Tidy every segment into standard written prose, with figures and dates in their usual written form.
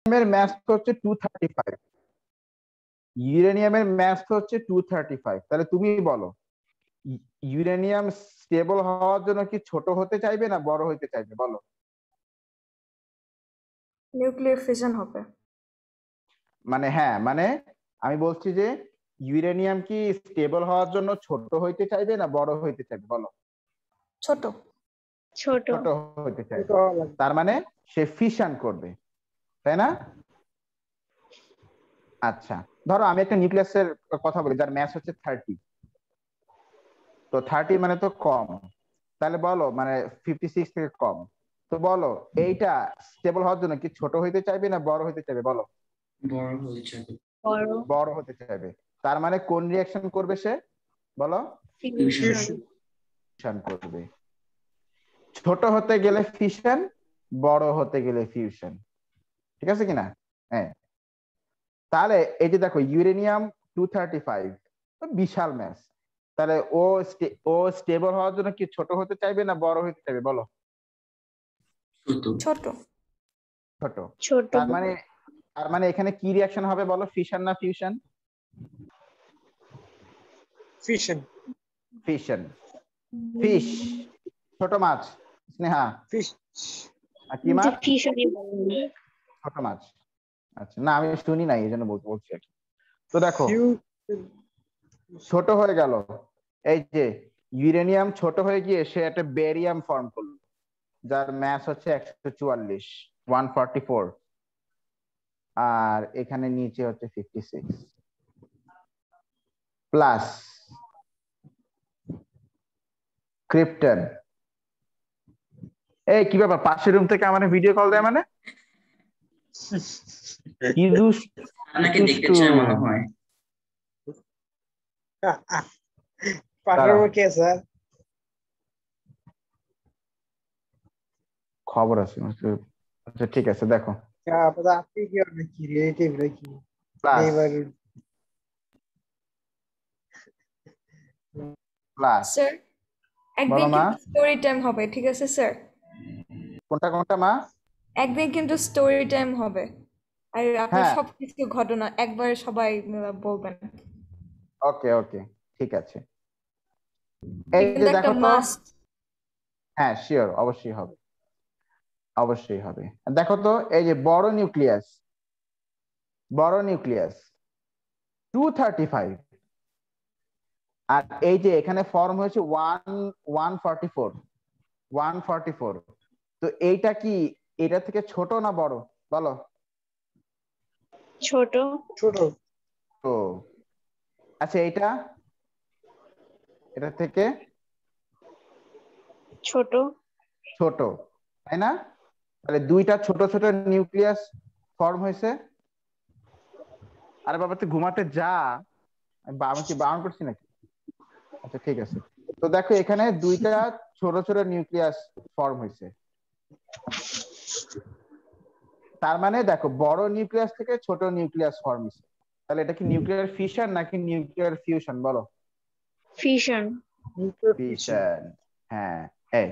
ইউরেনিয়ামের mass হচ্ছে 235, ইউরেনিয়ামের mass হচ্ছে 235। তাহলে তুমি বলো ইউরেনিয়াম স্টেবল হওয়ার জন্য কি ছোট হতে চাইবে না বড় হতে চাইবে? বলো। নিউক্লিয়ার ফিশন হবে। মানে হ্যাঁ, মানে আমি বলছি যে ইউরেনিয়াম কি স্টেবল হওয়ার জন্য ছোট হইতে চাইবে না বড় হইতে চাইবে? বলো। ছোট। ছোট। ছোট হইতে চাইবে, তার মানে সে ফিশন করবে, তাই না? আচ্ছা, ধরো আমি একটা নিউক্লিয়াসের কথা বলি যার ম্যাস হচ্ছে 30, তো 30 মানে তো কম, তাহলে বলো মানে 56 থেকে কম, তো বলো এইটা স্টেবল হওয়ার জন্য কি ছোট হইতে চাইবে না বড় হইতে চাইবে? বলো। বড় হতে চাইবে। বড় হতে চাইবে, তার মানে কোন রিঅ্যাকশন করবে সে? বলো। ফিউশন করবে। ছোট হতে গেলে ফিশন, বড় হতে গেলে ফিউশন, ঠিক আছে কিনা? হ্যাঁ। তাহলে এই যে দেখো ইউরেনিয়াম 235 বিশাল ম্যাস, তাহলে ও স্টেবল হওয়ার জন্য কি ছোট হতে চাইবে না বড় হতে চাইবে? বলো। ছোট। ছোট। ছোট। তার মানে এখানে কি রিঅ্যাকশন হবে বলো, ফিশন না ফিউশন? ফিশন। ফিশন। ফিশ ছোট মাছ, স্নেহা। ফিশ। আর কি মাছ? ফিশনই ছোট মাছ। আচ্ছা, না আমি শুনি নাই এই জন্য বলছি আর কি। তো দেখো ছোট হয়ে গেল, এই যে ইউরেনিয়াম ছোট হয়ে গিয়ে সে একটা বেরিয়াম ফর্ম করলো যার ম্যাস হচ্ছে 144, 144, আর এখানে নিচে হচ্ছে 56 প্লাস ক্রিপ্টন। এই কি ব্যাপার, পাশের রুম থেকে আমার ভিডিও কল দেয় মানে? কি আপনাকে দেখতে চায় মনে হয়। পাঠাবো কে স্যার? খবর আছে। আচ্ছা ঠিক আছে, দেখো আপনি কি নাকি রিলেটিভ নাকি প্লাস নেইবারহুড? প্লাস স্যার একদিন বলো মা। কিন্তু স্টোরি টাইম হবে, ঠিক আছে স্যার? কোনটা কোনটা মা? একদিন কিন্তু স্টোরি টাইম হবে, আর আপনার হ্যাঁ সবকিছু ঘটনা একবারে সবাই বলবেন। ওকে ওকে ঠিক আছে। এই এটা যে কিন্তু একটা দেখো তো, মাস্ট। হ্যাঁ শিওর, অবশ্যই হবে, অবশ্যই হবে। দেখো তো এই যে বড় নিউক্লিয়াস, বড় নিউক্লিয়াস 235, আর এই যে এখানে ফর্ম হয়েছে 144, 144, তো এইটা কি এটা থেকে ছোট না বড়? বলো। ছোট। ছোট। তো আচ্ছা এটা থেকে ছোট। ছোট, তাই না? তাহলে দুইটা ছোট ছোট নিউক্লিয়াস ফর্ম হয়েছে। আরে বাবা তুই ঘুমাতে যা, আমি কি বারণ করছি নাকি? আচ্ছা ঠিক আছে, তো দেখো এখানে দুইটা ছোট ছোট নিউক্লিয়াস ফর্ম হয়েছে, তার মানে দেখো বড় নিউক্লিয়াস থেকে ছোট নিউক্লিয়াস ফর্ম হয়েছে। তাহলে এটা কি নিউক্লিয়ার ফিশন নাকি নিউক্লিয়ার ফিউশন? বলো। ফিশন। ফিশন। হ্যাঁ, এই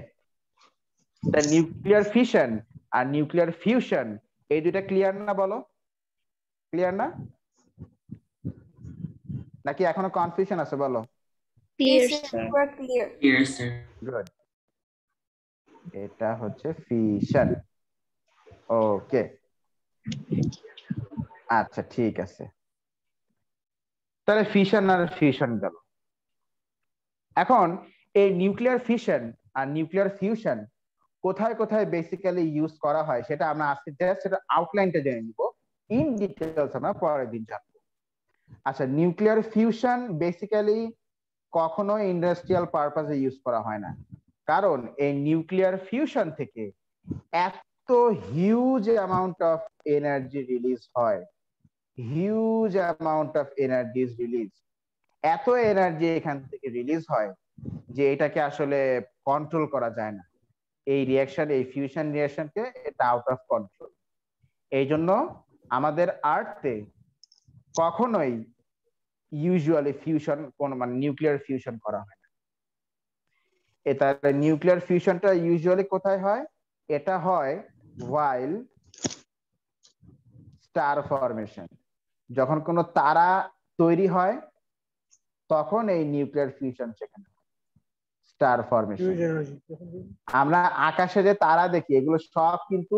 তা নিউক্লিয়ার ফিশন আর নিউক্লিয়ার ফিউশন এই দুইটা ক্লিয়ার না? বলো ক্লিয়ার না, নাকি এখনো কনফিউশন আছে? বলো। Clear sir. Clear. Clear sir. Good, এটা হচ্ছে ফিশন। ওকে আচ্ছা ঠিক আছে, তাহলে ফিশন আর ফিউশন গেল। এখন এই নিউক্লিয়ার ফিশন আর নিউক্লিয়ার ফিউশন কোথায় কোথায় বেসিক্যালি ইউজ করা হয় সেটা আমরা আজকে জাস্ট সেটা আউটলাইনটা জেনে নিব, ইন ডিটেইলস আমরা পরের দিন জানবো। আচ্ছা, নিউক্লিয়ার ফিউশন বেসিক্যালি কখনো ইন্ডাস্ট্রিয়াল পারপাসে ইউজ করা হয় না, কারণ এই নিউক্লিয়ার ফিউশন থেকে এত huge amount of energy release হয়, huge amount of energy release, এত এনার্জি এখান থেকে রিলিজ হয় যে এটাকে আসলে কন্ট্রোল করা যায় না। এই রিঅ্যাকশন, এই ফিউশন রিঅ্যাকশনকে এটা আউট অফ কন্ট্রোল। এই জন্য আমাদের আর্থে কখনোই ইউজুয়ালি ফিউশন কোন মানে নিউক্লিয়ার ফিউশন করা হয় না। এটা নিউক্লিয়ার ফিউশনটা ইউজুয়ালি কোথায় হয়? এটা হয় while স্টার ফরমেশন। যখন কোনো তারা তৈরি হয় তখন এই নিউক্লিয়ার ফিউশন সেখানে স্টার ফরমেশন। Huge energy. আমরা আকাশে যে তারা দেখি এগুলো সব কিন্তু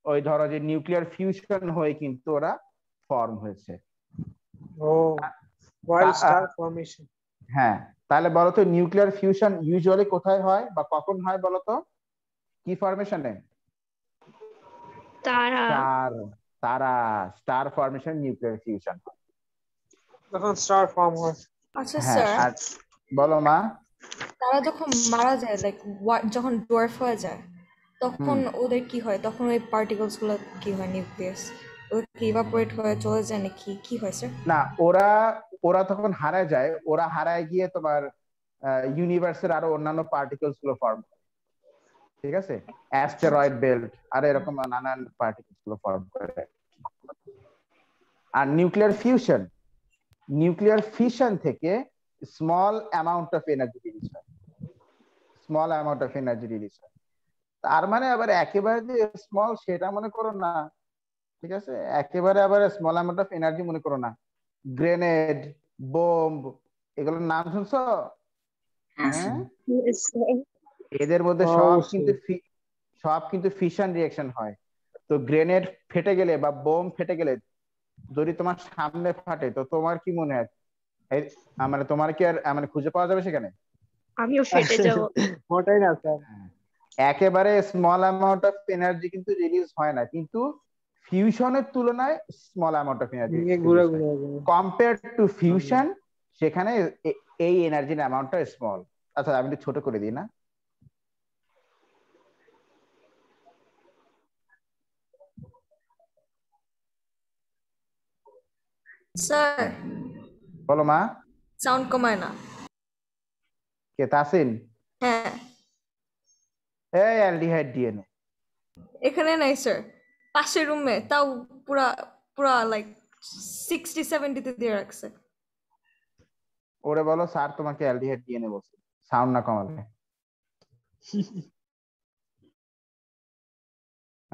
ওই ধরো যে নিউক্লিয়ার ফিউশন হয়ে কিন্তু ওরা ফর্ম হয়েছে। ও ওয়াইল্ড স্টার ফরমেশন। হ্যাঁ, তাহলে বলতো নিউক্লিয়ার ফিউশন ইউজুয়ালি কোথায় হয় বা কখন হয় বলতো? কি ফরমেশনে? তারা স্টার, তারা স্টার ফরমেশন নিউক্লিয়ার ফিউশন। তখন স্টার ফর্ম হয়। আচ্ছা হ্যাঁ, স্যার, আর বলো মা। তারা যখন মারা যায়, লাইক যখন ডোয়ার্ফ হয়ে যায়, তখন ওদের কি হয়? তখন ওই পার্টিকলস গুলো কি হয়? নিউক্লিয়াস ওদের কি ইভাপোরেট হয়ে চলে যায় নাকি কি হয় স্যার? না, ওরা ওরা তখন হারায় যায়। ওরা হারায় গিয়ে তোমার ইউনিভার্সের আরো অন্যান্য পার্টিকলস গুলো ফর্ম, ঠিক আছে, অ্যাস্টেরয়েড বেল্ট আর এরকম নানান পার্টিকলস গুলো ফর্ম করে। আর নিউক্লিয়ার ফিশন থেকে small amount of energy release হয়, small amount of energy release হয়। তার মানে আবার একেবারে যে স্মল সেটা মনে করো না, ঠিক আছে, একেবারে আবার স্মল অ্যামাউন্ট অফ এনার্জি মনে করো না। গ্রেনেড, বোম্ব, এগুলোর নাম শুনছো? হ্যাঁ, এদের মধ্যে সব কিন্তু ফিশন রিঅ্যাকশন হয়। তো গ্রেনেড ফেটে গেলে বা বোম ফেটে গেলে যদি তোমার সামনে ফাটে তো তোমার কি মনে হয়? মানে তোমার কি আর মানে খুঁজে পাওয়া যাবে সেখানে? আমিও ফেটে যাব। ওটাই না স্যার। একেবারে স্মল অ্যামাউন্ট অফ এনার্জি কিন্তু রিলিজ হয় না, কিন্তু ফিউশনের তুলনায় স্মল অ্যামাউন্ট অফ এনার্জি ঘুরে রিলিজ হয়। ঘুরে কম্পেয়ার টু ফিউশন সেখানে এই এনার্জির অ্যামাউন্টটা স্মল। আচ্ছা, আমি একটু ছোট করে দিই না? স্যার, বলো মা। সাউন্ড কমায় না। কে, তাসিন? হ্যাঁ, এই অ্যালডিহাইড ডিএনএ এখানে নাই স্যার, পাশের রুমে, তাও পুরা পুরা লাইক 60-70 দিয়ে রাখছে। ওরে বলো স্যার তোমাকে অ্যালডিহাইড ডিএনএ বলছে, সাউন্ড না কমালে।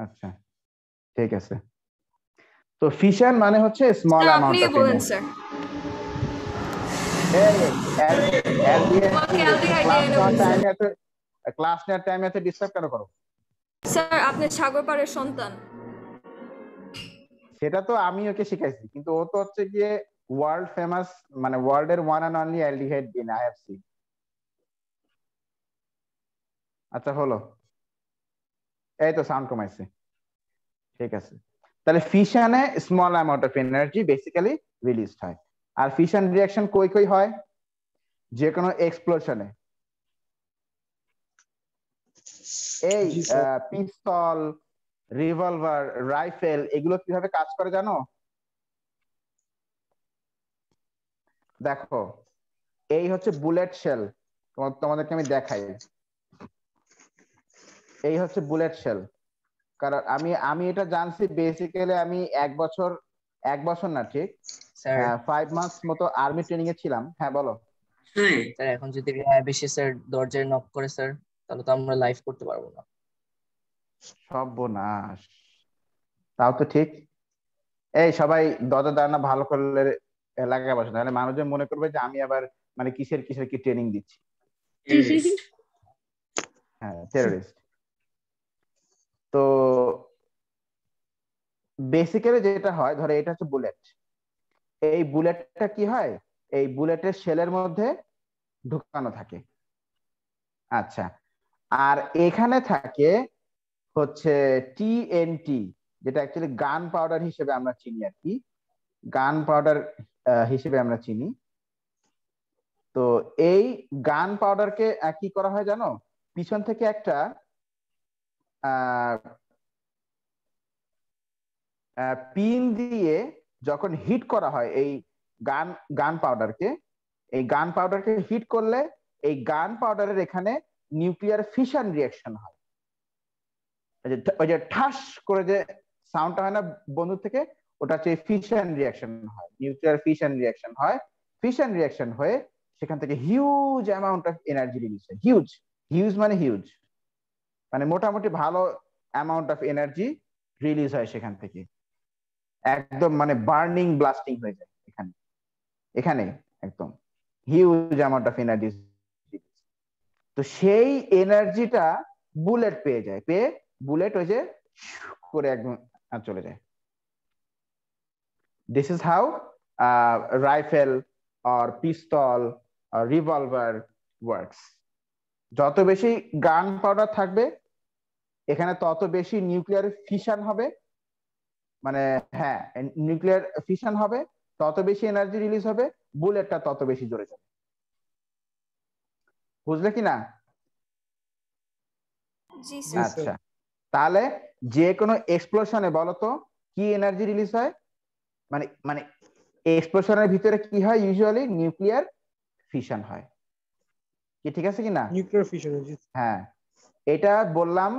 আচ্ছা, ঠিক আছে। তো ফিশন মানে হচ্ছে স্মল স্যার অ্যামাউন্ট আপনিই অফ বলেন energy. Sir. Aldehyde aldehyde class DNA নেওয়ার বলছে। টাইমে এত ডিস্টার্ব কেন করো? স্যার আপনি সাগর পাড়ের সন্তান। সেটা তো আমি ওকে শিখাইছি, কিন্তু ও তো হচ্ছে গিয়ে ওয়ার্ল্ড ফেমাস, মানে ওয়ার্ল্ড এর one and only aldehyde DNA I have seen. আচ্ছা হলো, এই তো সাউন্ড কমাইছে, ঠিক আছে। তাহলে ফিশনে small amount of energy basically release হয়। আর ফিশন রিঅ্যাকশন কই কই হয়? যে কোনো এক্সপ্লোশনে। এই জি স্যার। পিস্তল, রিভলভার, রাইফেল এগুলো কিভাবে কাজ করে জানো? দেখো, এই হচ্ছে বুলেট শেল, তোমাদেরকে আমি দেখাই। এই হচ্ছে বুলেট শেল। কারণ আমি এটা জানছি বেসিক্যালি, আমি এক বছর না, ঠিক স্যার 5 মান্থস মতো আর্মি ট্রেনিং এ ছিলাম। হ্যাঁ বলো। স্যার এখন যদি বেশি স্যার দরজায় নক করে স্যার, তাহলে তো আমরা লাইভ করতে পারবো না। সর্বনাশ, তাও তো ঠিক। এই সবাই দরজা দাঁড়ানো ভালো করলে এলাকায় বসে, তাহলে মানুষজন মনে করবে যে আমি আবার মানে কিসের কি ট্রেনিং দিচ্ছি। হ্যাঁ, টেররিস্ট। তো বেসিক্যালি যেটা হয়, ধরো এটা হচ্ছে বুলেট। এই বুলেটটা কি হয়, এই বুলেটের শেলের মধ্যে ঢুকানো থাকে। আচ্ছা, আর এখানে থাকে হচ্ছে টিএনটি, যেটা অ্যাকচুয়ালি গান পাউডার হিসেবে আমরা চিনি আর কি, গান পাউডার হিসেবে আমরা চিনি। তো এই গান পাউডারকে কি করা হয় জানো? পিছন থেকে একটা পিন দিয়ে যখন হিট করা হয় এই গান পাউডারকে, এই গান পাউডারকে হিট করলে এই গান পাউডারের এখানে নিউক্লিয়ার ফিশন রিঅ্যাকশন হয়। ওই যে ঠাস করে যে সাউন্ডটা হয় না বন্ধু থেকে, ওটা হচ্ছে ফিশন রিঅ্যাকশন হয়, নিউক্লিয়ার ফিশন রিঅ্যাকশন হয়। ফিশন রিঅ্যাকশন হয়ে সেখান থেকে huge amount of energy release হয়। হিউজ, হিউজ মানে হিউজ, মানে মোটামুটি ভালো অ্যামাউন্ট অফ এনার্জি রিলিজ হয় সেখান থেকে। একদম মানে বার্নিং ব্লাস্টিং হয়ে যায় এখানে এখানে একদম হিউজ অ্যামাউন্ট অফ এনার্জি। তো সেই এনার্জিটা বুলেট পেয়ে যায়, পেয়ে বুলেট ওই যে করে একদম চলে যায়। This is how rifle or pistol or revolver works. যত বেশি গান পাউডার থাকবে এখানে তত বেশি নিউক্লিয়ার ফিশন হবে, মানে হ্যাঁ নিউক্লিয়ার ফিশন হবে, তত বেশি এনার্জি রিলিজ হবে, বুলেটটা তত বেশি জোরে যাবে। বুঝলে কি না? জি জি স্যার। স্যার। আচ্ছা, তাহলে যে কোনো এক্সপ্লোশনে বলতো কি এনার্জি রিলিজ হয়, মানে মানে এক্সপ্লোশনের ভিতরে কি হয়, ইউজুয়ালি নিউক্লিয়ার ফিশন হয়। কি ঠিক আছে কি না? Nuclear fission. জি হ্যাঁ, এটা বললাম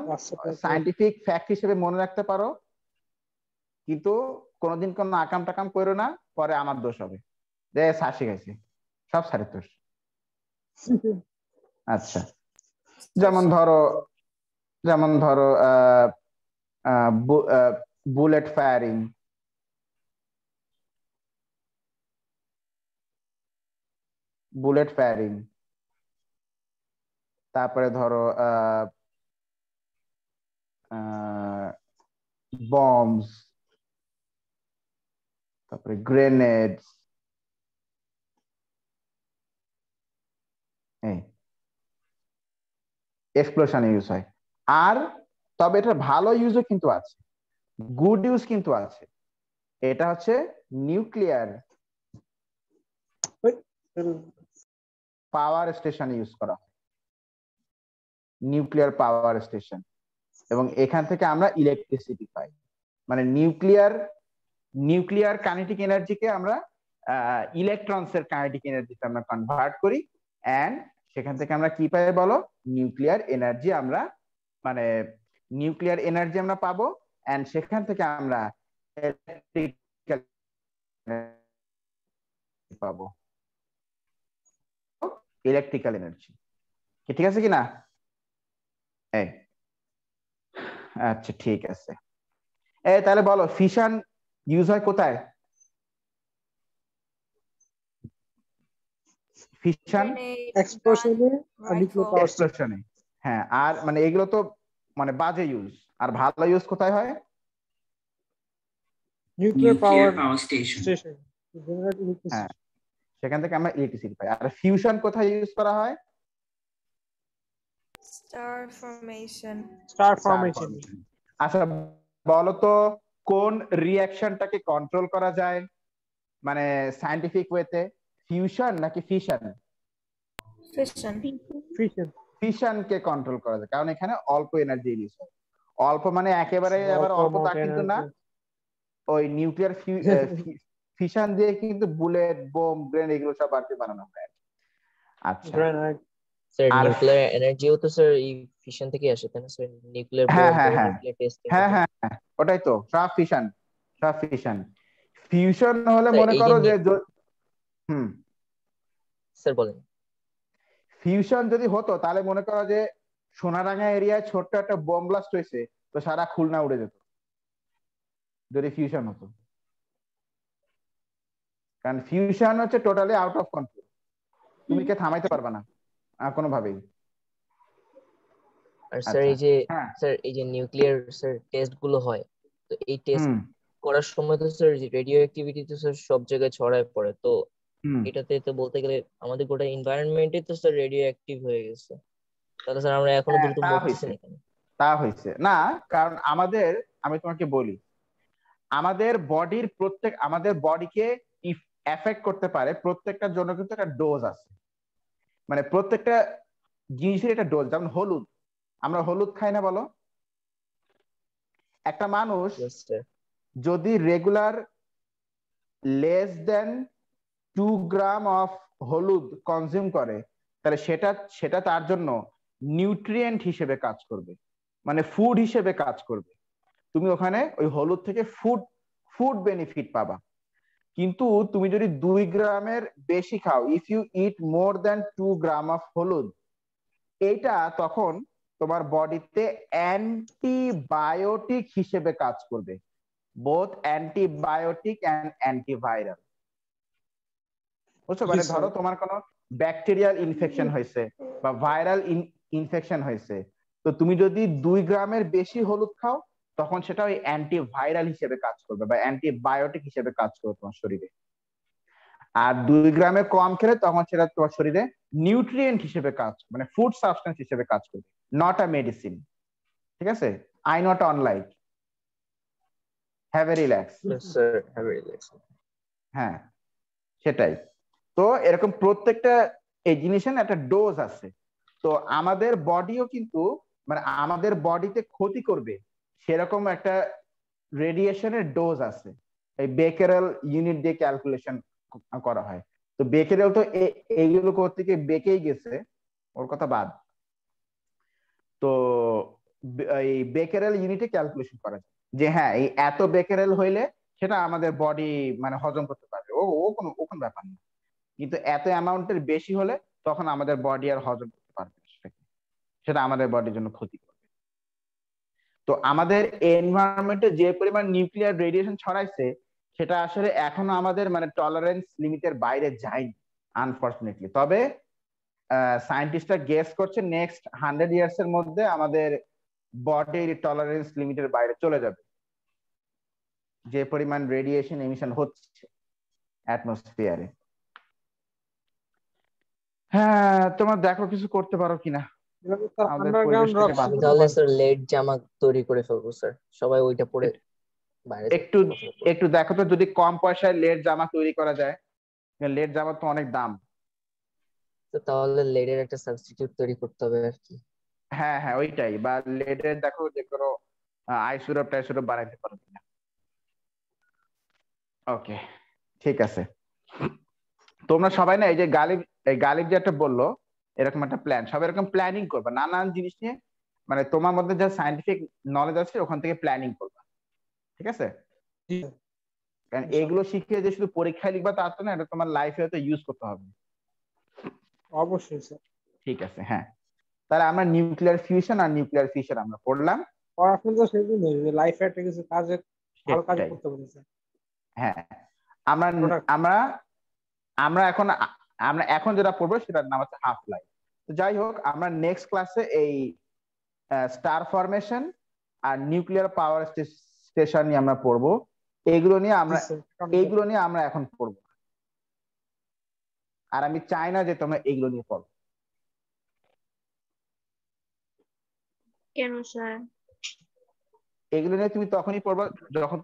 সায়েন্টিফিক ফ্যাক্ট হিসেবে মনে রাখতে পারো, কিন্তু কোনোদিন কোনো আকাম টাকাম করো না, পরে আমার দোষ হবে যে স্যার শিখাইছে, সব স্যারের দোষ। আচ্ছা, যেমন ধরো বুলেট ফায়ারিং, তারপরে ধরো বম্বস, তারপরে গ্রেনেডস, এক্সপ্লোশনে ইউজ হয়। আর তবে এটা ভালো ইউজও কিন্তু আছে, গুড ইউজ কিন্তু আছে। এটা হচ্ছে নিউক্লিয়ার পাওয়ার স্টেশন ইউজ করা হয়, নিউক্লিয়ার পাওয়ার স্টেশন, এবং এখান থেকে আমরা ইলেকট্রিসিটি পাই। মানে নিউক্লিয়ার কাইনেটিক এনার্জিকে আমরা ইলেকট্রনস এর কাইনেটিক এনার্জিতে আমরা কনভার্ট করি, এন্ড সেখান থেকে আমরা কি পাই বলো, নিউক্লিয়ার এনার্জি আমরা, মানে নিউক্লিয়ার এনার্জি আমরা পাবো, এন্ড সেখান থেকে আমরা ইলেকট্রিক্যাল পাবো, ইলেকট্রিক্যাল এনার্জি। ঠিক আছে কিনা? এই আচ্ছা ঠিক আছে, তাহলে বলো ফিশন ইউজ হয় কোথায়? ফিশন এক্সপ্লোশনে আর নিউক্লিয়ার পাওয়ার স্টেশন। এক্সপ্লোশনে, হ্যাঁ। আর মানে এগুলো তো মানে বাজে ইউজ, আর ভালো ইউজ কোথায় হয়? Nuclear power station. Station generate electricity. হ্যাঁ, সেখান থেকে আমরা ইলেকট্রিসিটি পাই। আর ফিউশন কোথায় ইউজ করা হয়? Star formation. Star formation. আচ্ছা বলো তো কোন রিঅ্যাকশনটাকে কন্ট্রোল করা যায় মানে সায়েন্টিফিক ওয়েতে, ফিউশন নাকি ফিশন? ফিশন। ফিশন। ফিশনকে কন্ট্রোল করা যায়, কারণ এখানে অল্প এনার্জি রিলিজ হয়। অল্প মানে একেবারে আবার অল্প তা কিন্তু না, ওই নিউক্লিয়ার ফিশন দিয়ে কিন্তু বুলেট, বোম, গ্রেনেড এগুলো সব আর কি বানানো হয়। আচ্ছা, স্যার আর নিউক্লিয়ার এনার্জিও তো স্যার এই ফিশন থেকে আসে তাই না স্যার? নিউক্লিয়ার হ্যাঁ বোম হ্যাঁ বা হ্যাঁ নিউক্লিয়ার টেস্টিং হ্যাঁ থেকে। হ্যাঁ হ্যাঁ, ওটাই তো সব ফিশন, সব ফিশন। ফিউশন হলে স্যার মনে এই করো যে যে হুম, স্যার বলেন। ফিউশন যদি হতো তাহলে মনে করো যে সোনারাঙ্গা এরিয়ায় ছোট্ট একটা বোম ব্লাস্ট হয়েছে, তো সারা খুলনা উড়ে যেত যদি ফিউশন হতো। কারণ ফিউশন হচ্ছে টোটালি আউট অফ কন্ট্রোল, তুমি কে থামাইতে পারবে না কোনোভাবেই। আর স্যার আচ্ছা, এই যে হ্যাঁ, নিউক্লিয়ার স্যার টেস্ট গুলো হয়, তো এই টেস্ট হুম করার সময় তো স্যার রেডিও অ্যাক্টিভিটি তো স্যার সব জায়গায় ছড়ায় পড়ে, তো হুম, এটাতে তো বলতে গেলে আমাদের গোটা এনভায়রনমেন্টে তো স্যার রেডিও অ্যাক্টিভ হয়ে গেছে, তাহলে স্যার আমরা এখনো হ্যাঁ দ্রুত তা মরতেছি হয়েছে, না কেন? তা হয়েছে না, কারণ আমাদের, আমি তোমাকে বলি, আমাদের বডির প্রত্যেক, আমাদের বডিকে এফেক্ট করতে পারে প্রত্যেকটার জন্য কিন্তু একটা ডোজ আছে, মানে প্রত্যেকটা জিনিসের একটা ডোজ। যেমন হলুদ, আমরা হলুদ খাই না বলো? একটা মানুষ Yes, sir. যদি regular less than 2 gram of হলুদ কনজিউম করে, তাহলে সেটা সেটা তার জন্য নিউট্রিয়েন্ট হিসেবে কাজ করবে, মানে ফুড হিসেবে কাজ করবে। তুমি ওখানে ওই হলুদ থেকে ফুড ফুড বেনিফিট পাবা। কিন্তু তুমি যদি 2 গ্রামের বেশি খাও, if you eat more than 2 gram of হলুদ, এইটা তখন তোমার বডিতে অ্যান্টিবায়োটিক হিসেবে কাজ করবে। Both antibiotic and antiviral. বুঝছো, মানে Yes, ধরো sir. তোমার কোনো ব্যাকটেরিয়াল ইনফেকশন হয়েছে বা ভাইরাল ইনফেকশন হয়েছে, তো তুমি যদি 2 গ্রামের বেশি হলুদ খাও তখন সেটা ওই অ্যান্টিভাইরাল হিসেবে কাজ করবে বা অ্যান্টিবায়োটিক হিসেবে কাজ করবে তোমার শরীরে। আর 2 গ্রামের কম খেলে তখন সেটা তোমার শরীরে নিউট্রিয়েন্ট হিসেবে কাজ, মানে ফুড সাবস্টেন্স হিসেবে কাজ করবে, নট আ মেডিসিন। ঠিক আছে, I not on like, have a relax. Yes, sir. Have a relaxation. হ্যাঁ সেটাই। তো এরকম প্রত্যেকটা এই জিনিসের একটা ডোজ আছে। তো আমাদের বডিও কিন্তু, মানে আমাদের বডিতে ক্ষতি করবে সেরকম একটা রেডিয়েশনের ডোজ আছে, এই বেকেরেল ইউনিট দিয়ে ক্যালকুলেশন করা হয়। তো বেকেরেল তো এইগুলো করতে গিয়ে বেঁকেই গেছে, ওর কথা বাদ। তো এই বেকেরেল ইউনিটে ক্যালকুলেশন করা যায় যে হ্যাঁ এই এত বেকেরেল হইলে সেটা আমাদের বডি মানে হজম করতে পারবে, ও ও কোনো ব্যাপার না। কিন্তু এত অ্যামাউন্টের বেশি হলে তখন আমাদের বডি আর হজম করতে পারবে না সেটাকে, সেটা আমাদের বডির জন্য ক্ষতি করবে। তো আমাদের এনভায়রনমেন্টে যে পরিমাণ নিউক্লিয়ার রেডিয়েশন ছড়াইছে সেটা আসলে এখনো আমাদের মানে টলারেন্স লিমিটের বাইরে যায়নি আনফরচুনেটলি। তবে সায়েন্টিস্টরা গেস করছে নেক্সট 100 ইয়ার্স এর মধ্যে আমাদের বডির টলারেন্স লিমিটের বাইরে চলে যাবে, যে পরিমাণ রেডিয়েশন এমিশন হচ্ছে অ্যাটমসফিয়ারে। হ্যাঁ তোমার দেখো কিছু করতে পারো কিনা এভাবে স্যার আমাদের আন্ডারগ্রাউন্ড পরিবেশটাকে রক আমি বাঁচাতে। তাহলে স্যার লেড জামা তৈরি করে ফেলবো স্যার, সবাই ওইটা পরে বাইরে একটু চলাফেরা করবে। একটু দেখো তো যদি কম পয়সায় লেড জামা তৈরি করা যায়। লেড জামা তো অনেক দাম। তো তাহলে লেডের একটা সাবস্টিটিউট তৈরি করতে হবে আর কি। হ্যাঁ হ্যাঁ ওইটাই, বা লেডের দেখো যে কোনো আইসুরপ টাইসুরপ বানাইতে পারো কিনা। ওকে ঠিক আছে। তোমরা সবাই না এই যে গালিব যেটা বললো এরকম একটা প্ল্যান, সবাই এরকম প্ল্যানিং করবে নানান জিনিস নিয়ে, মানে তোমার মধ্যে যা সায়েন্টিফিক নলেজ আছে ওখান থেকে প্ল্যানিং করবা, ঠিক আছে? জি কারণ ইনশাআল্লাহ। এগুলো শিখে যে শুধু পরীক্ষায় লিখবা তা তো না, এটা তোমার লাইফে হয়তো ইউজ করতে হবে। অবশ্যই স্যার। ঠিক আছে হ্যাঁ, তাহলে আমরা নিউক্লিয়ার ফিউশন আর নিউক্লিয়ার ফিশন আমরা পড়লাম। পড়াশোনা তো সেজন্য লাইফে একটা কিছু কাজে ভালো কাজ সেটাই করতে পারি স্যার। হ্যাঁ। আমরা প্রোডাক্ট আমরা আমরা এখন আমরা এখন যেটা পড়বো সেটার নাম হচ্ছে হাফ লাইফ। তো যাই হোক, আমরা নেক্সট ক্লাসে এই স্টার ফরমেশন আর নিউক্লিয়ার পাওয়ার স্টেশন নিয়ে আমরা পড়বো। এগুলো নিয়ে জি স্যার। আমরা এখন পড়বো, আর আমি চাই না যে তোমরা এগুলো নিয়ে পড়ো। কেন স্যার? এগুলো নিয়ে তুমি তখনই পড়বা যখন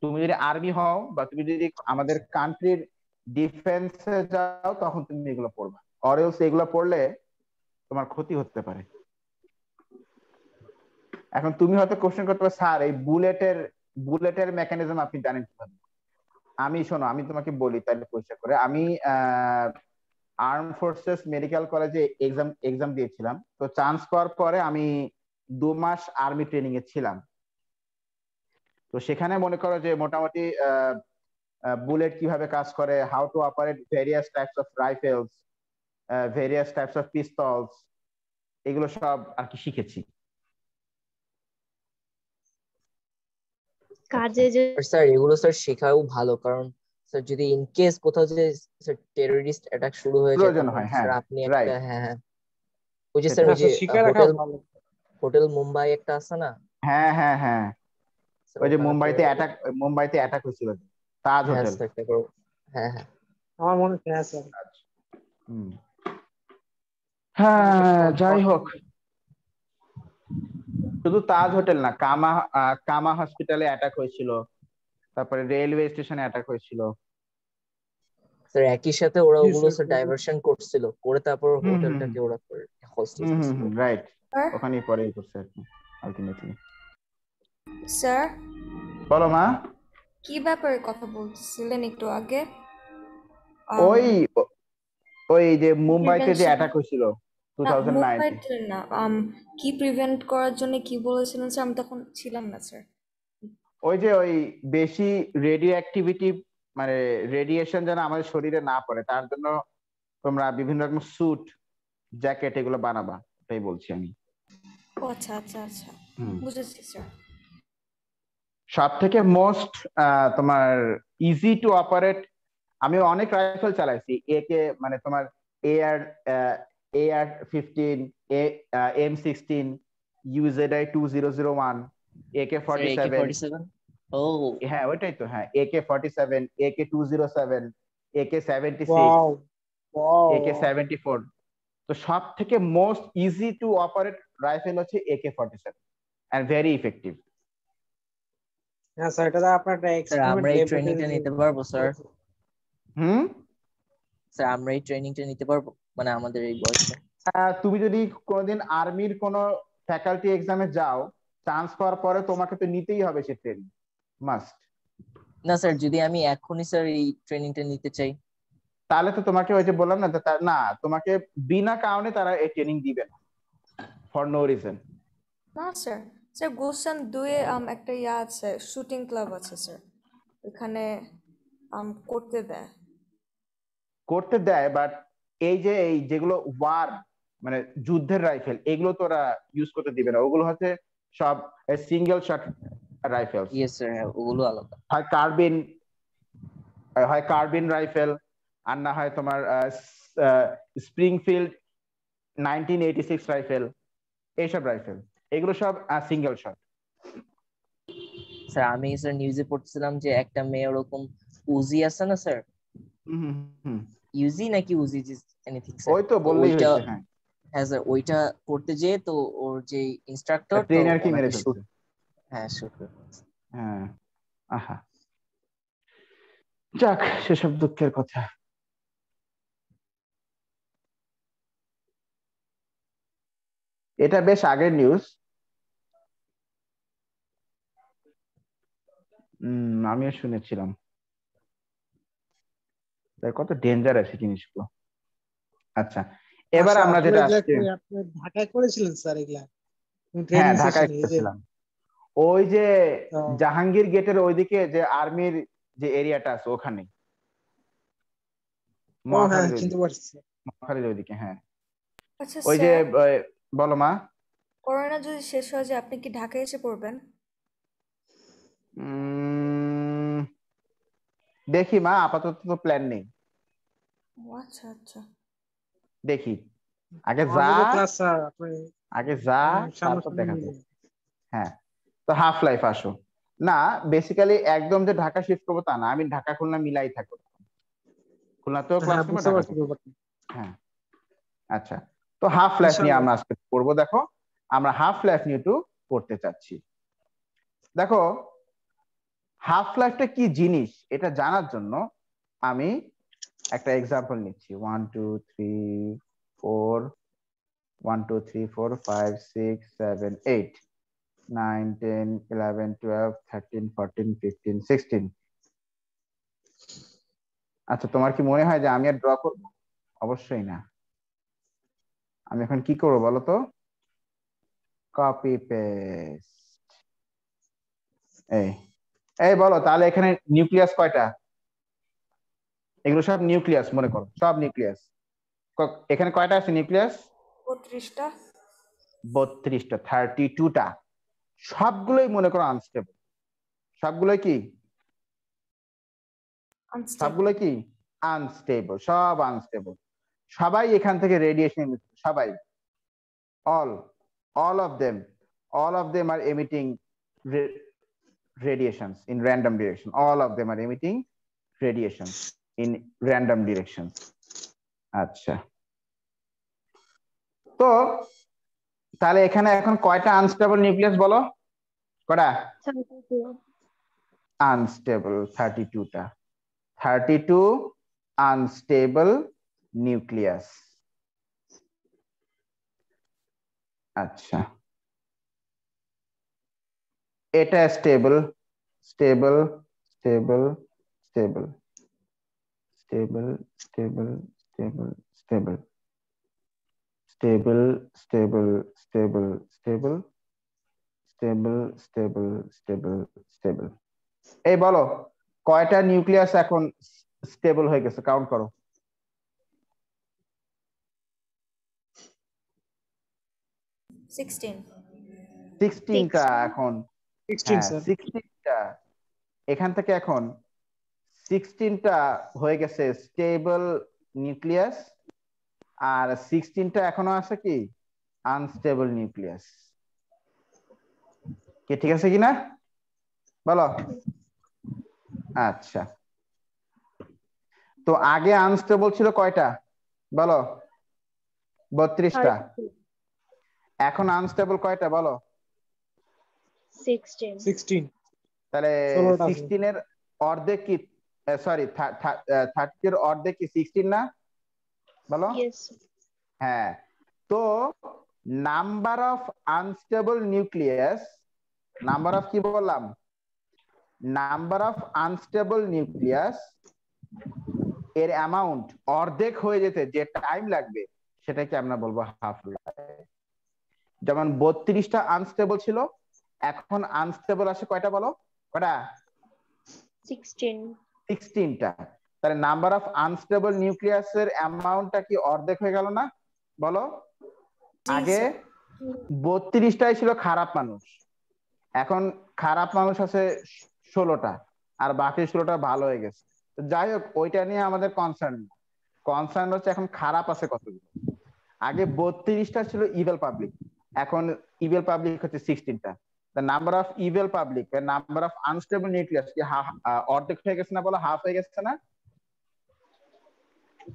তুমি যদি আর্মি হও বা তুমি যদি আমাদের কান্ট্রির ডিফেন্সে যাও তখন তুমি এগুলো পড়বা, অরেলস এগুলো পড়লে তোমার ক্ষতি হতে পারে। এখন তুমি হয়তো কোশ্চেন করতে পারো স্যার এই বুলেটের মেকানিজম আপনি জানেন কিভাবে? শোনো আমি তোমাকে বলি তাহলে পরিষ্কার করে। আমি আর্ম ফোর্সেস মেডিকেল কলেজে এক্সাম দিয়েছিলাম। তো চান্স পাওয়ার পরে আমি 2 মাস আর্মি ট্রেনিং এ ছিলাম। তো সেখানে মনে করো যে মোটামুটি বুলেট কিভাবে কাজ করে, how to operate various types of rifles, various types of pistols, এগুলো সব আর কি শিখেছি। কাজে যে স্যার এগুলো স্যার শেখাও ভালো, কারণ স্যার যদি ইন কেস কোথাও যে স্যার টেররিস্ট অ্যাটাক শুরু হয়ে যায় প্রয়োজন তখন হয়, স্যার হ্যাঁ আপনি একটা রাইট হ্যাঁ ওই যে স্যার সেটাই। ওই যে স্যার শিখে রাখা হোটেল ভালো। হোটেল মুম্বাই একটা আছে না হ্যাঁ হ্যাঁ হ্যাঁ স্যার, ওই যে ওখানে তো মুম্বাইতে অ্যাটাক হয়েছিল, তাজ হ্যাঁ হোটেল। স্যার তারপর হ্যাঁ হ্যাঁ আমার মনে হয় হ্যাঁ স্যার। হুম। হ্যাঁ যাই হোক, শুধু তাজ হোটেল না, কামা হসপিটালে অ্যাটাক হয়েছিল, তারপরে রেলওয়ে স্টেশনে অ্যাটাক হয়েছিল। স্যার একই সাথে ওরা জি ওগুলো স্যার। স্যার ডাইভারশন করছিল, করে তারপর হুম হুম হোটেলটাকে ওরা হোস্টেজ নিছিল। রাইট, স্যার ওখানেই পরেই করছে আর কি আলটিমেটলি। স্যার বলো মা। কি ব্যাপারে কথা বলতেছিলেন একটু আগে? ওই ওই যে মুম্বাইতে যে প্রিভেনশন অ্যাটাক হয়েছিল না, 2009-এ। মুভমেন্ট না, কি প্রিভেন্ট করার জন্য কি বলেছিলেন স্যার? আমি তখন ছিলাম না স্যার। ওই বেশি রেডিও অ্যাক্টিভিটি, মানে রেডিয়েশন যেন আমাদের শরীরে না পড়ে তার জন্য তোমরা বিভিন্ন রকম স্যুট জ্যাকেট এগুলো বানাবা, এটাই বলছি আমি। ও আচ্ছা আচ্ছা আচ্ছা, হুম। বুঝেছি স্যার। সব থেকে মোস্ট তোমার ইজি টু অপারেট, আমি অনেক রাইফেল চালাইছি একে, মানে তোমার AR AR-15, M16, UZI-2001, sir AK-47। AK-47 ও হ্যাঁ ওইটাই তো, হ্যাঁ AK-47, AK-207, AK-76, wow wow AK-74। তো সব থেকে most easy to operate rifle হচ্ছে AK-47 এন্ড ভেরি ইফেক্টিভ। হ্যাঁ স্যার, এটা আপনার একটা স্যার এক্সপেরিমেন্ট আমরা এই ট্রেনিংটা ল্যাবরেটরি। নিতে পারবো স্যার? হুম। স্যার আমরা এই ট্রেনিংটা নিতে পারবো, মানে আমাদের এই বয়সে? তুমি যদি কোনোদিন আর্মির কোনো ফ্যাকাল্টি এক্সামে যাও, চান্স পাওয়ার পরে তোমাকে তো নিতেই হবে সে ট্রেনিং, মাস্ট। না স্যার, যদি আমি এখনই স্যার এই ট্রেনিংটা নিতে চাই? তাহলে তো তোমাকে ওই যে বললাম না, না তোমাকে বিনা কারণে তারা এই ট্রেনিং দিবে না, ফর নো রিজন। না স্যার, স্যার গুলশান 2-এ একটা ইয়া আছে, শুটিং ক্লাব আছে স্যার, ওখানে করতে দেয়। করতে দেয়, বাট এই যেগুলো ওয়ার, মানে যুদ্ধের রাইফেল, এগুলো তো ওরা ইউজ করতে দিবে না। ওগুলো হচ্ছে সব single shot rifles, yes sir, হ্যাঁ ওগুলো আলাদা। হয় কার্বিন, হয় কার্বিন রাইফেল, আর না হয় তোমার স্প্রিংফিল্ড 1986 রাইফেল, এইসব রাইফেল, এগুলো সব সিঙ্গেল শট। স্যার আমি স্যার নিউজে পড়ছিলাম যে একটা মেয়ে ওরকম উজি আছে না স্যার, ইউজি নাকি উজি এনিথিং স্যার, ওই তো তো বললেই ওইটা, হয়েছে, হ্যাঁ। হ্যাঁ স্যার ওইটা করতে যেয়ে তো ওর যে ইনস্ট্রাক্টর তো ট্রেনার কি মেরে ওনাকে শুট, ফেলছে। হ্যাঁ শুট করে ফেলছে। হ্যাঁ। আহা, যাক সেসব দুঃখের কথা। এটা বেশ আগের নিউজ। আমিও শুনেছিলাম। কত ডেঞ্জারাস এই জিনিসগুলো। আচ্ছা, এবার আচ্ছা, আমরা আসলে যেটা এগুলা আসছে, আপনি ঢাকায় করেছিলেন স্যার এগুলা হ্যাঁ ট্রেনিং ঢাকায় সেশন? এই যে করেছিলাম। ওই যে আহ, জাহাঙ্গীর গেটের ওইদিকে যে আর্মির যে এরিয়াটা আছে ওখানে, ও হ্যাঁ, মহাখালীর চিনতে ওইদিকে, পারছি। মহাখালীর ওইদিকে, হ্যাঁ। আচ্ছা ওই যে স্যার, বলো মা। করোনা যদি শেষ হয়ে যায় আপনি কি ঢাকায় এসে পড়বেন? উম, দেখি মা, আপাতত তো প্ল্যান নেই, ও আচ্ছা আচ্ছা। দেখি আগে যা, আমাদের ক্লাস স্যার আপনি আগে যা, তারপর সামনাসামনি দেখা মিলে। যাবে। হ্যাঁ, তো হাফ লাইফ আসো। না, বেসিক্যালি একদম যে ঢাকা শিফট করবো তা না, আমি ঢাকা খুলনা মিলাই থাকবো, খুলনাতেও ক্লাস হ্যাঁ, করবো, বুঝতে ঢাকা পারছি করবো। ব্যাপারটা। হ্যাঁ। আচ্ছা, তো হাফ লাইফ নিয়ে ইনশাল্লাহ। আমরা আজকে পড়বো। দেখো, আমরা হাফ লাইফ নিয়ে একটু পড়তে চাচ্ছি। দেখো, হাফ লাইফটা কি জিনিস এটা জানার জন্য আমি একটা এক্সাম্পল নিচ্ছি। 1 2 3 4 1 2 3 4 5 6 7 8 9 10 11 12 13 14 15 16। আচ্ছা, তোমার কি মনে হয় যে আমি আর ড্র করবো? অবশ্যই না। আমি এখন কি করবো বলো তো? Copy paste. এই এই বলো তাহলে, এখানে নিউক্লিয়াস কয়টা? এগুলো সব নিউক্লিয়াস, মনে করো সব নিউক্লিয়াস। এখানে কয়টা আছে নিউক্লিয়াস? 32টা। 32টা, 32টা। সবগুলোই মনে করো আনস্টেবল। সবগুলোই কি? আনস্টেবল। সবগুলো কি? আনস্টেবল, সব আনস্টেবল। সবাই এখান থেকে রেডিয়েশন, সবাই, all all of them, all of them are emitting radiations in random direction. All of them are emitting radiations in random directions. আচ্ছা, তো তাহলে এখানে এখন কয়টা আনস্টেবল নিউক্লিয়াস বলো? কয়টা 32। আনস্টেবল? 32টা। 32 unstable nucleus. আচ্ছা, এটা stable, stable, stable, stable, stable, stable, stable, stable, stable, stable, stable, stable, stable, stable, stable, stable. এই বলো, কয়টা নিউক্লিয়াস এখন স্টেবল হয়ে গেছে? কাউন্ট করো। 16। 16টা এখন 16 হ্যাঁ স্যার 16টা, এখান থেকে এখন 16টা হয়ে গেছে স্টেবল নিউক্লিয়াস, আর 16টা এখনো আছে কি আনস্টেবল নিউক্লিয়াস। কি ঠিক আছে কিনা বলো? আচ্ছা, তো আগে আনস্টেবল ছিল কয়টা বলো? 32টা। এখন আনস্টেবল কয়টা বলো? 16 16 তাহলে 16টা আছে 16 এর অর্ধেক কি, সরি 30 এর অর্ধেক কি 16 না বলো? yes হ্যাঁ, তো number of unstable nucleus, number of কি বললাম, নাম্বার অফ আনস্টেবল নিউক্লিয়াস এর অ্যামাউন্ট অর্ধেক হয়ে যেতে যে টাইম লাগবে সেটাকে আমরা বলবো হাফ লাইফ। যেমন 32টা আনস্টেবল ছিল, এখন আনস্টেবল আছে কয়টা বলো? কয়টা? 16 16টা। তাহলে নাম্বার অফ আনস্টেবল নিউক্লিয়াসের অ্যামাউন্টটা কি অর্ধেক হয়ে গেল না বলো? জি আগে স্যার 32টাই ছিল খারাপ মানুষ, এখন খারাপ মানুষ আছে 16টা, আর বাকি 16টা ভালো হয়ে গেছে। তো যাই হোক, ওইটা নিয়ে আমাদের কনসার্ন, কনসার্ন হচ্ছে এখন খারাপ আছে কতগুলো। আগে 32টা ছিল ইভেল পাবলিক, এখন ইভেল পাবলিক হচ্ছে 16টা। The number of evil public, number of unstable nucleus কি অর্ধেক হয়ে গেছে না বলো? হাফ হয়ে গেছে না?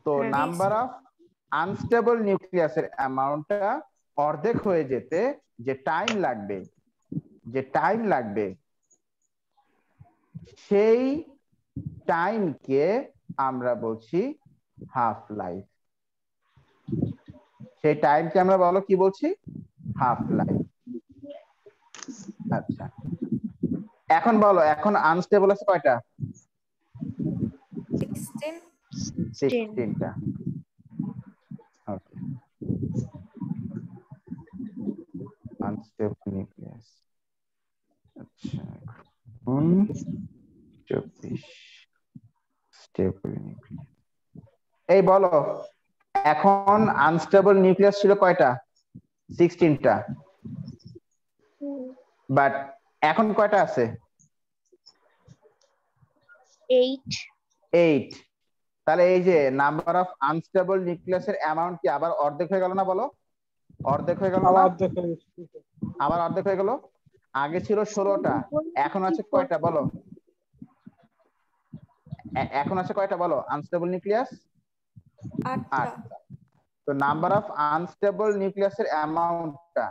তো হ্যাঁ। নাম্বার অফ আনস্টেবল নিউক্লিয়াসের অ্যামাউন্টটা অর্ধেক হয়ে যেতে যে টাইম লাগবে, যে টাইম লাগবে সেই টাইমকে আমরা বলছি হাফ লাইফ। সেই টাইমকে আমরা বলো কি বলছি? Half life. আচ্ছা, এখন বলো, এখন আনস্টেবল আছে কয়টা? 16 16টা। ওকে, আনস্টেবল নিউক্লিয়াস। আচ্ছা, এখন 24 স্টেবল নিউক্লিয়াস। এই বলো, এখন আনস্টেবল নিউক্লিয়াস ছিল কয়টা? 16টা। বাট এখন কয়টা আছে? 8 8। তাহলে এই যে নাম্বার অফ আনস্টেবল নিউক্লিয়াসের অ্যামাউন্ট কি আবার অর্ধেক হয়ে গেল না বলো? অর্ধেক হয়ে গেল না? আবার দেখে আবার অর্ধেক হয়ে গেল। আগে ছিল 16টা, এখন আছে কয়টা বলো? এখন আছে কয়টা বলো আনস্টেবল নিউক্লিয়াস? 8টা 8টা। তো নাম্বার অফ আনস্টেবল নিউক্লিয়াসের অ্যামাউন্টটা,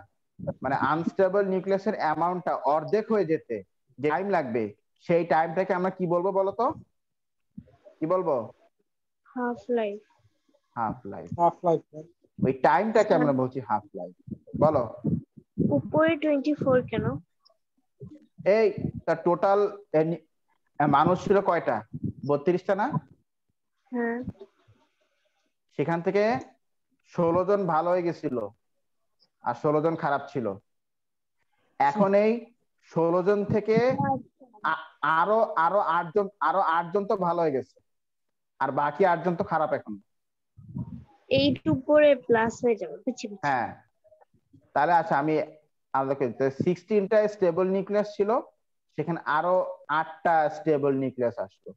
মানে আনস্টেবল নিউক্লিয়াসের অ্যামাউন্টটা অর্ধেক হয়ে যেতে যে টাইম লাগবে সেই টাইমটাকে আমরা কি বলবো বলো তো? কি বলবো? half life half life. Half life ওই টাইমটাকে আমরা বলছি হাফ লাইফ। বলো, উপরে 24 কেন? এই তার টোটাল মানুষ ছিল কয়টা? 32টা না? হ্যাঁ সেখান থেকে 16 জন ভালো হয়ে গেছিল আর 16 জন খারাপ ছিল। এখন এই 16 জন থেকে আরো আরো 8 জন তো ভালো হয়ে গেছে, আর বাকি 8 জন তো খারাপ এখন। 8 উপরে প্লাস হয়ে যাবে বুঝছি বুঝছি। হ্যাঁ, তাহলে আচ্ছা আমি আলাদা করি, 16টা স্টেবল নিউক্লিয়াস ছিল, সেখানে আরো 8টা স্টেবল নিউক্লিয়াস আসলো,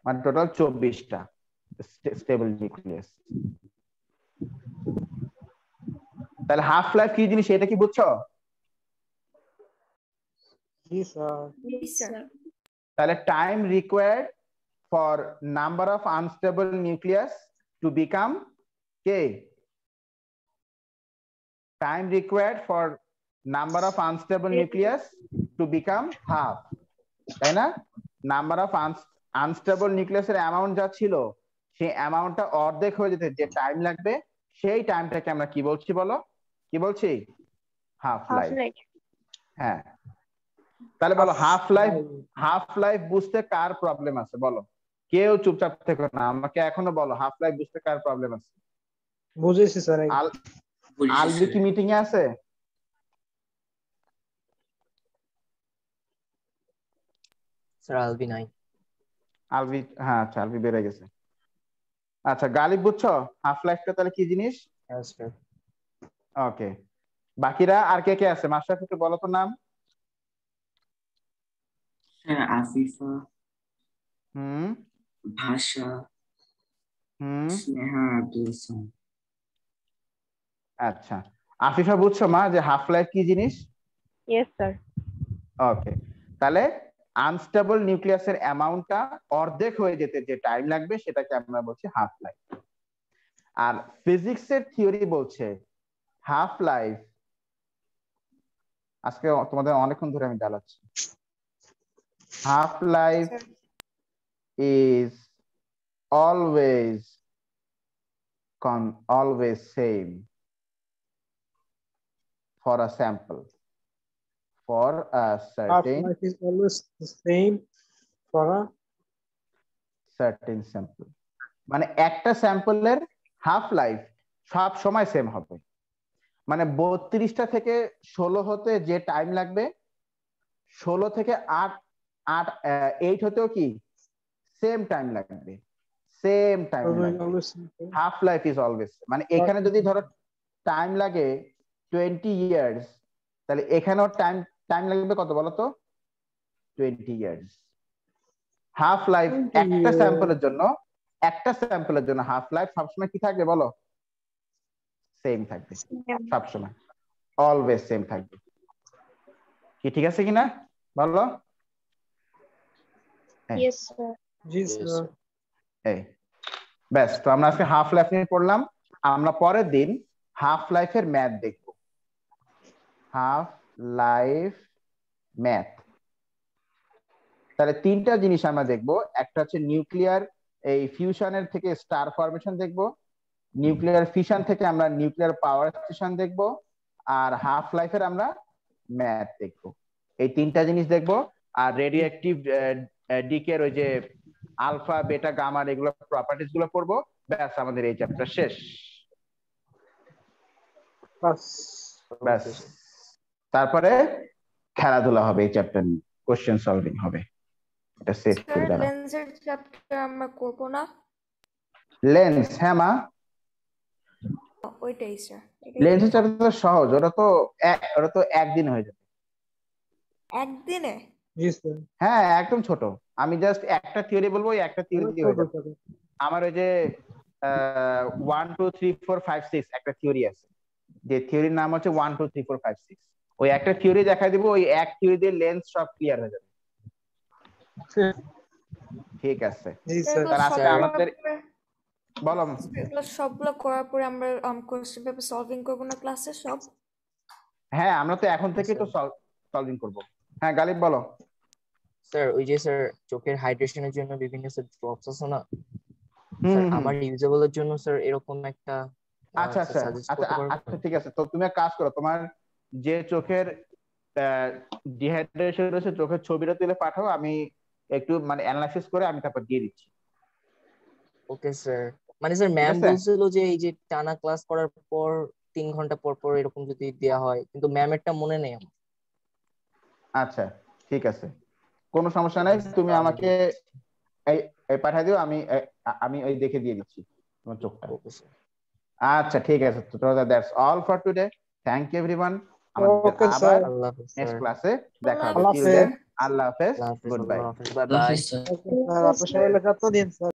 মানে টোটাল 24টা স্টেবল নিউক্লিয়াস। তাহলে হাফ লাইফ কি জিনিস এটা কি বুঝছো? জি স্যার জি স্যার তাহলে time required for number of unstable nucleus to become K? Time required for number of unstable nucleus to become half, তাই না? নাম্বার অফ আনস্টেবল নিউক্লিয়াসের অ্যামাউন্ট যা ছিল সেই অ্যামাউন্টটা অর্ধেক হয়ে যেতে যে টাইম লাগবে সেই টাইমটাকে আমরা কি বলছি বলো? কি বলছি? Half half life. life হ্যাঁ, তাহলে বলো হাফ লাইফ, হাফ লাইফ বুঝতে কার প্রবলেম আছে বলো? কেউ চুপচাপ থেকো না, আমাকে এখনো বলো হাফ লাইফ বুঝতে কার প্রবলেম আছে? বুঝেছি স্যার আলবি কি মিটিং এ আছে? স্যার আলবি নাই। আলবি, হ্যাঁ আচ্ছা আলবি বেড়ে গেছে। আচ্ছা গালিব বুঝছো হাফ লাইফটা তাহলে কি জিনিস? হ্যাঁ স্যার। ওকে, বাকিরা আর কে কে আছে? মাস্টার একটু বলো তো নাম। হ্যাঁ আফিফা, হুম ভাষা, হুম স্নেহা, আব্দুল হাসান। আচ্ছা, আফিফা বুঝছো মা যে হাফ লাইফ কি জিনিস? Yes sir. ওকে, তাহলে আনস্টেবল নিউক্লিয়াসের অ্যামাউন্টটা অর্ধেক হয়ে যেতে যে টাইম লাগবে সেটাকে আমরা বলছি হাফ লাইফ। আর ফিজিক্সের থিওরি বলছে হাফ লাইফ, আজকে তোমাদের অনেকক্ষণ ধরে আমি জ্বালাচ্ছি, half life is always same for a sample, for a certain Half-life is always the same for a sample, মানে একটা স্যাম্পলের হাফ লাইফ সব সময় সেম হবে। মানে 32টা থেকে 16 হতে যে টাইম লাগবে 16 থেকে 8 হতেও কি সেম টাইম লাগবে, সেম টাইম লাগবে। always simple. Half life is always, মানে এখানে যদি ধরো টাইম লাগে 20 ইয়ার্স, তাহলে এখানেও টাইম লাগবে কত বলো তো? 20 ইয়ার্স। হাফ লাইফ একটা স্যাম্পলের জন্য হাফ লাইফ সবসময় কি থাকবে বলো? সেম থাকবে, সবসময় অলওয়েজ সেম থাকবে। কি ঠিক আছে কিনা বলো? Yes sir. জি স্যার। এই ব্যাস, তো আমরা আজকে হাফ লাইফ নিয়ে পড়লাম। আমরা পরের দিন হাফ লাইফের ম্যাথ দেখব, হাফ লাইফ ম্যাথ। তাহলে তিনটা জিনিস আমরা দেখব, একটা হচ্ছে নিউক্লিয়ার এই ফিউশনের থেকে স্টার ফরমেশন দেখব, নিউক্লিয়ার ফিশন থেকে আমরা নিউক্লিয়ার পাওয়ার স্টেশন দেখব, আর হাফ লাইফের আমরা ম্যাথ দেখব। এই তিনটা জিনিস দেখব। আর রেডিও অ্যাক্টিভ ডিকের ওই যে আলফা বেটা গামার এগুলো প্রপার্টিজ গুলো পড়বো, ব্যাস আমাদের এই চ্যাপ্টার শেষ। ব্যাস, তারপরে খেলাধুলা হবে, এই চ্যাপ্টার নিয়ে কোশ্চেন সলভিং হবে। এটা সেট করে দাও। লেন্সের চ্যাপ্টার আমরা করব না? লেন্স, হ্যাঁ মা, ওইটাই স্যার। লেন্সের চ্যাপ্টার তো সহজ, ওটা তো একদিন হয়ে যাবে। একদিনে? জি স্যার। হ্যাঁ একদম ছোট, আমি জাস্ট একটা থিওরি বলবো, ওই একটা থিওরি দিয়ে হয়ে যাবে। আমার ওই যে 1 2 3 4 5 6 একটা থিওরি আছে, যে থিওরির নাম হচ্ছে 1 2 3 4 5 6, ওই একটা থিওরি দেখাই দিব, ওই এক থিওরি দিয়ে লেন্স সব ক্লিয়ার হয়ে যাবে। ঠিক আছে, জি স্যার। তার আজকে আমাদের বলো। এগুলো সবগুলো করার পরে আমরা কোশ্চেন পেপার সলভিং করব না ক্লাসে সব? হ্যাঁ আমরা তো এখন থেকে তো সলভিং করব। হ্যাঁ গালিব বলো। স্যার ওই যে স্যার চোখের হাইড্রেশনের জন্য বিভিন্ন স্যার ড্রপস আছে না স্যার, আমার ইউজেবলের জন্য স্যার এরকম একটা আচ্ছা আচ্ছা আচ্ছা আচ্ছা ঠিক আছে, তো তুমি এক কাজ করো, তোমার যে চোখের ডিহাইড্রেশন রয়েছে চোখের ছবিটা তুলে পাঠাও, আমি একটু মানে অ্যানালাইসিস করে আমি তারপর দিয়ে দিচ্ছি। Okay sir. মানে স্যার ম্যাম বলছিল যে এই যে টানা ক্লাস করার পর 3 ঘন্টা পর পর এরকম যদি দেয়া হয়, কিন্তু ম্যামেরটা মনে নেই আমার। আচ্ছা ঠিক আছে, কোনো সমস্যা নাই, তুমি আমাকে এই পাঠিয়ে দিও, আমি ওই দেখে দিয়ে দিচ্ছি তোমার চোখটা। Okay sir. আচ্ছা ঠিক আছে, তো that's all for today, thank you everyone. Okay আবার স্যার। নেক্সট ক্লাসে দেখা হবে। আল্লাহ হাফেজ। আল্লাহ হাফেজ, good bye. Bye bye. Sir আপনার সবাই যত্ন দিন স্যার।